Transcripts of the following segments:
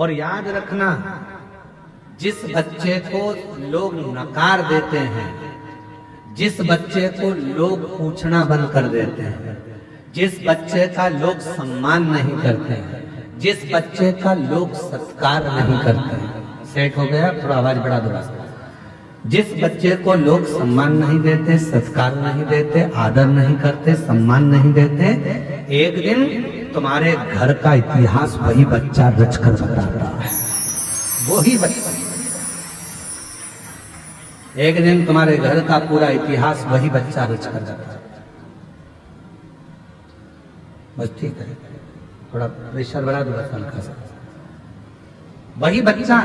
और याद रखना, जिस बच्चे को लोग नकार देते हैं, जिस बच्चे को लोग पूछना बंद कर देते हैं, जिस बच्चे का लोग सम्मान नहीं करते हैं, जिस बच्चे का लोग सत्कार नहीं करते हैं, सेट हो गया, थोड़ा आवाज बढ़ा दो। जिस बच्चे को लोग सम्मान नहीं देते, सत्कार नहीं देते, आदर नहीं करते, सम्मान नहीं देते, एक दिन तुम्हारे घर का इतिहास वही बच्चा रचकर बताता है। वही बच्चा एक दिन तुम्हारे घर का पूरा इतिहास वही बच्चा रचकर बताता है। बस ठीक है, थोड़ा प्रेशर बढ़ा दो हल्का सा। वही बच्चा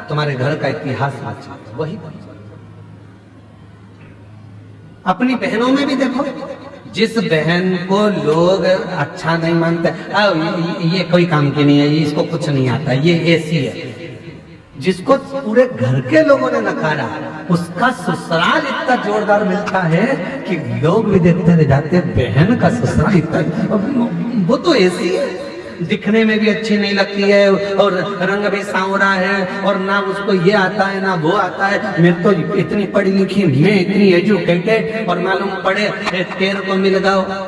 तुम्हारे घर का इतिहास रचता है, वही बच्चा। अपनी बहनों में भी देखो, जिस बहन को लोग अच्छा नहीं मानते, ये कोई काम की नहीं है, ये इसको कुछ नहीं आता, ये ऐसी है, जिसको पूरे घर के लोगों ने नकारा, उसका ससुराल इतना जोरदार मिलता है कि लोग भी देखते रह जाते, बहन का ससुराल इतना, वो तो ऐसी है, दिखने में भी अच्छी नहीं लगती है और रंग भी सांवरा है और ना उसको ये आता है ना वो आता है। मैं तो इतनी पढ़ी लिखी, मैं इतनी एजुकेटेड, और मालूम पड़े तेरे को मिल गया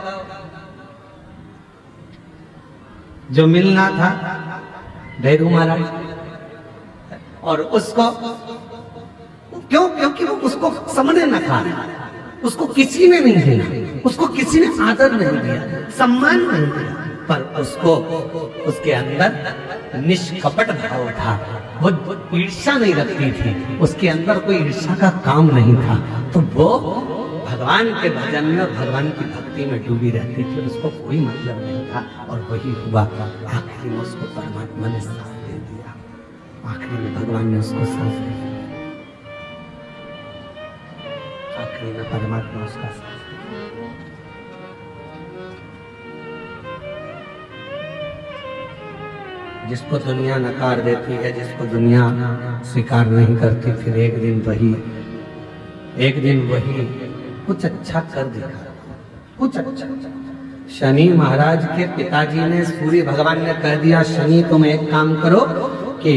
जो मिलना था भैरू महाराज, और उसको क्यों? क्योंकि वो उसको समझने न खा, उसको किसी ने नहीं दिया, उसको किसी ने आदर नहीं दिया, सम्मान नहीं दिया, पर उसको उसके अंदर निष्कपट भाव था, वो ईर्ष्या नहीं रखती थी, उसके अंदर कोई ईर्ष्या का काम नहीं था, तो वो भगवान के भजन में, भगवान की भक्ति में डूबी रहती थी, उसको कोई मतलब नहीं था। और वही हुआ, आखिरी में उसको परमात्मा ने साथ दे दिया, आखिरी में भगवान ने उसको साथ दे दिया, आखिरी में परमात्मा उसका साथ। जिसको दुनिया नकार देती है, जिसको दुनिया स्वीकार नहीं करती, फिर एक दिन वही कुछ अच्छा कर दिखा, कुछ अच्छा। शनि महाराज के पिताजी ने, सूर्य भगवान ने कह दिया, शनि तुम एक काम करो कि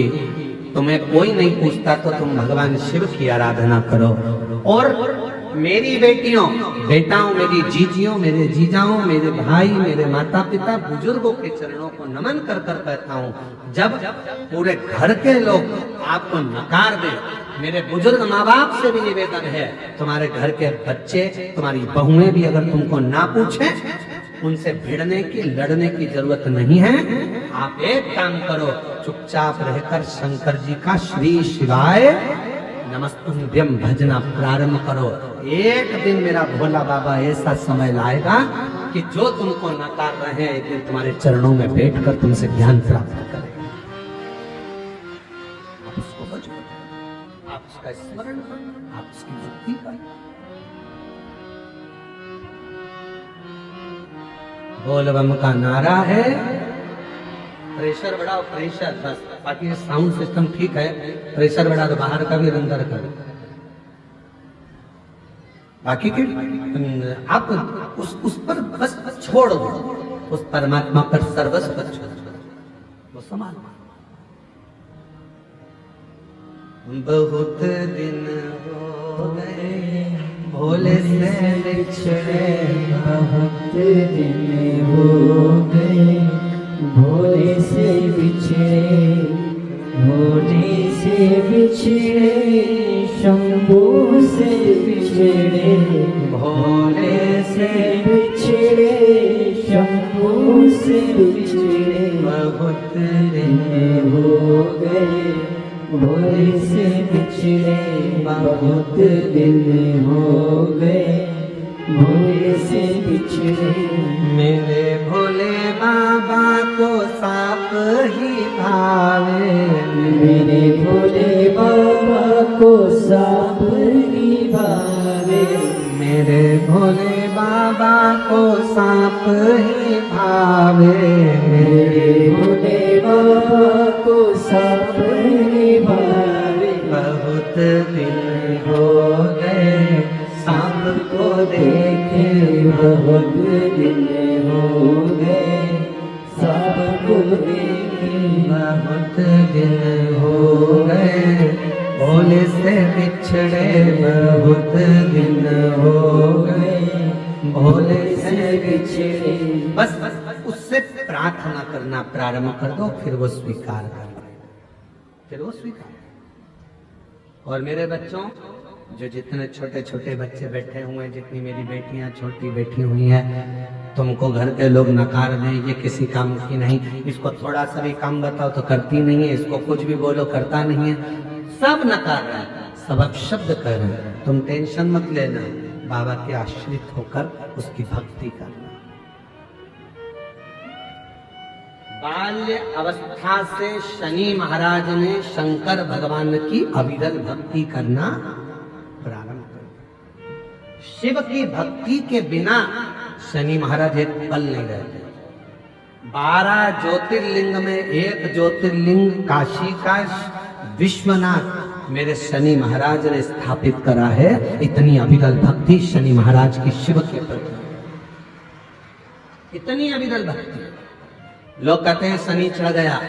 तुम्हें कोई नहीं पूछता तो तुम भगवान शिव की आराधना करो, और मेरी बेटियों, बेटाओं, मेरी जीजियों, मेरे जीजाओं, मेरे भाई, मेरे माता पिता, बुजुर्गों के चरणों को नमन कर कर कहता हूँ, जब पूरे घर के लोग आपको नकार दे, मेरे बुजुर्ग माँ बाप से भी निवेदन है, तुम्हारे घर के बच्चे, तुम्हारी बहुएं भी अगर तुमको ना पूछे, उनसे भिड़ने की, लड़ने की जरूरत नहीं है। आप एक काम करो, चुपचाप रहकर शंकर जी का श्री शिवाय नमस्तुभ्यं भजना प्रारंभ करो। एक दिन मेरा भोला बाबा ऐसा समय लाएगा कि जो तुमको नकार रहे हैं, एक दिन तुम्हारे चरणों में बैठकर तुमसे ज्ञान प्राप्त करेंगे। आप उसको भजो, आप उसका स्मरण करो, आप उसकी भक्ति करो। बोल बम का नारा है, प्रेशर बढ़ाओ, प्रेशर बस, बाकी साउंड सिस्टम ठीक है, प्रेशर बढ़ा दो, बाहर का भी अंदर का भी, बाकी के आप उस पर बस छोड़ दो, उस परमात्मा पर सर्वस्व छोड़ दो, वो समान। बहुत दिन हो गए भोले से बिछड़े, बहुत दिन हो गए भोले से बिछड़े, भोले से बिछड़े, शंभू से बिछड़े, भोले से बिछड़े, शंभू से बिछड़े, बहुत दिन हो गए भोले से बिछड़े, बहुत दिन हो गए भोले से बिछड़े। मेरे भोले बाबा को साप ही भावे, मेरे भोले बाबा को साप ही भावे, मेरे भोले बाबा को साप ही भावे, मेरे भोले बाबा को साप ही भावे। बहुत दिन हो गए सांप को देखे, बहुत दिन हो गए सांप को देखे, बहुत दिन दिन हो गए, भोले से बिछड़े बहुत दिन हो गए, भोले से बिछड़े। बस उससे प्रार्थना करना प्रारंभ कर दो, फिर वो स्वीकार कर लेगा, फिर वो स्वीकार। और मेरे बच्चों, जो जितने छोटे छोटे बच्चे बैठे हुए हैं, जितनी मेरी बेटियां छोटी बैठी हुई हैं, तुमको घर के लोग नकार दें, ये किसी काम की नहीं, इसको थोड़ा सा भी काम बताओ तो करती नहीं है, इसको कुछ भी बोलो करता नहीं है, सब नकार रहे हैं, सब अपशब्द कर रहे हैं। तुम टेंशन मत लेना, बाबा के आश्रित होकर उसकी भक्ति करना। बाल्य अवस्था से शनि महाराज ने शंकर भगवान की अविरल भक्ति करना प्रारंभ कर। शिव की भक्ति के बिना शनि महाराज एक पल नहीं रहते। 12 ज्योतिर्लिंग में एक ज्योतिर्लिंग काशी का विश्वनाथ मेरे शनि महाराज ने स्थापित करा है। इतनी अविरल भक्ति शनि महाराज की शिव के प्रति, इतनी अविरल भक्ति। लोग कहते हैं शनि चढ़ गया,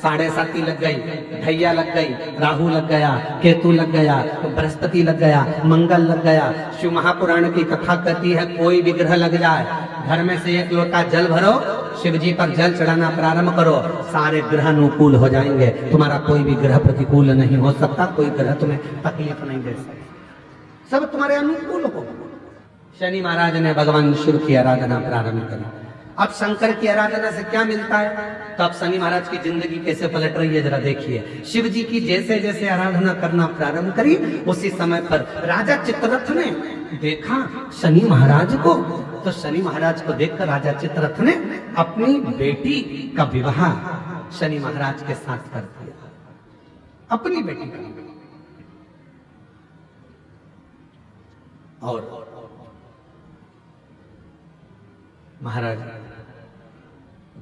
7.5 लग गई, ढैया लग गई, राहु लग गया, केतु लग गया, बृहस्पति लग गया, मंगल लग गया। शिव महापुराण की कथा कहती है कोई भी ग्रह लग जाए, घर में से एक लोटा जल भरो, शिव जी पर जल चढ़ाना प्रारंभ करो, सारे ग्रह अनुकूल हो जाएंगे। तुम्हारा कोई भी ग्रह प्रतिकूल नहीं हो सकता, कोई ग्रह तुम्हें तकलीफ नहीं दे सकता, सब तुम्हारे अनुकूल हो। शनि महाराज ने भगवान शिव की आराधना प्रारंभ करी। अब शंकर की आराधना से क्या मिलता है? तो अब शनि महाराज की जिंदगी कैसे पलट रही है जरा देखिए। शिव जी की जैसे जैसे आराधना करना प्रारंभ करी, उसी समय पर राजा चित्ररथ ने देखा शनि महाराज को, तो शनि महाराज को देखकर राजा चित्ररथ ने अपनी बेटी का विवाह शनि महाराज के साथ कर दिया, अपनी बेटी का। और महाराज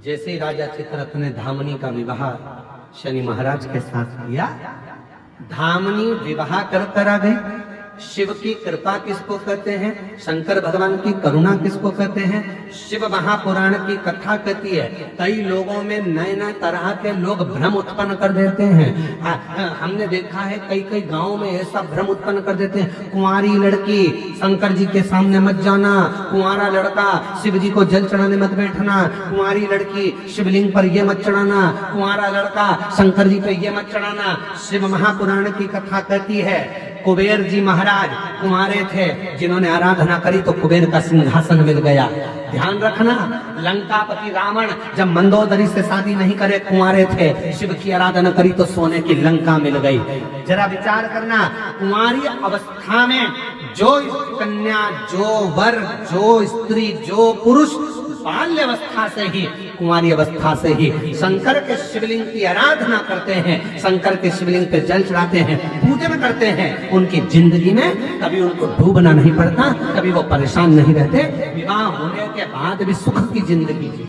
जैसे ही राजा चित्ररथ ने धामनी का विवाह शनि महाराज के साथ किया, धामनी विवाह कर आ गई। शिव की कृपा किसको कहते हैं? शंकर भगवान की करुणा किसको कहते हैं? शिव महापुराण की कथा कहती है कई लोगों में नए नए तरह के लोग भ्रम उत्पन्न कर देते हैं। हमने देखा है कई कई गांवों में ऐसा भ्रम उत्पन्न कर देते हैं, कुंवारी लड़की शंकर जी के सामने मत जाना, कुंवारा लड़का शिव जी को जल चढ़ाने मत बैठना, कुंवारी लड़की शिवलिंग पर ये मत चढ़ाना, कुंवारा लड़का शंकर जी पे ये मत चढ़ाना। शिव महापुराण की कथा कहती है कुबेर जी महाराज कुंवारे थे, जिन्होंने आराधना करी तो कुबेर का सिंहासन मिल गया। ध्यान रखना, लंकापति रावण जब मंदोदरी से शादी नहीं करे, कुंवारे थे, शिव की आराधना करी तो सोने की लंका मिल गई। जरा विचार करना, कुंवारी अवस्था में जो कन्या, जो वर, जो स्त्री, जो पुरुष बाल्य अवस्था से ही, कुंवारी अवस्था से ही शंकर के शिवलिंग की आराधना करते हैं, शंकर के शिवलिंग पे जल चढ़ाते हैं, पूजन करते हैं, उनकी जिंदगी में कभी उनको डूबना नहीं पड़ता, कभी वो परेशान नहीं रहते, विवाह होने के बाद भी सुख की जिंदगी।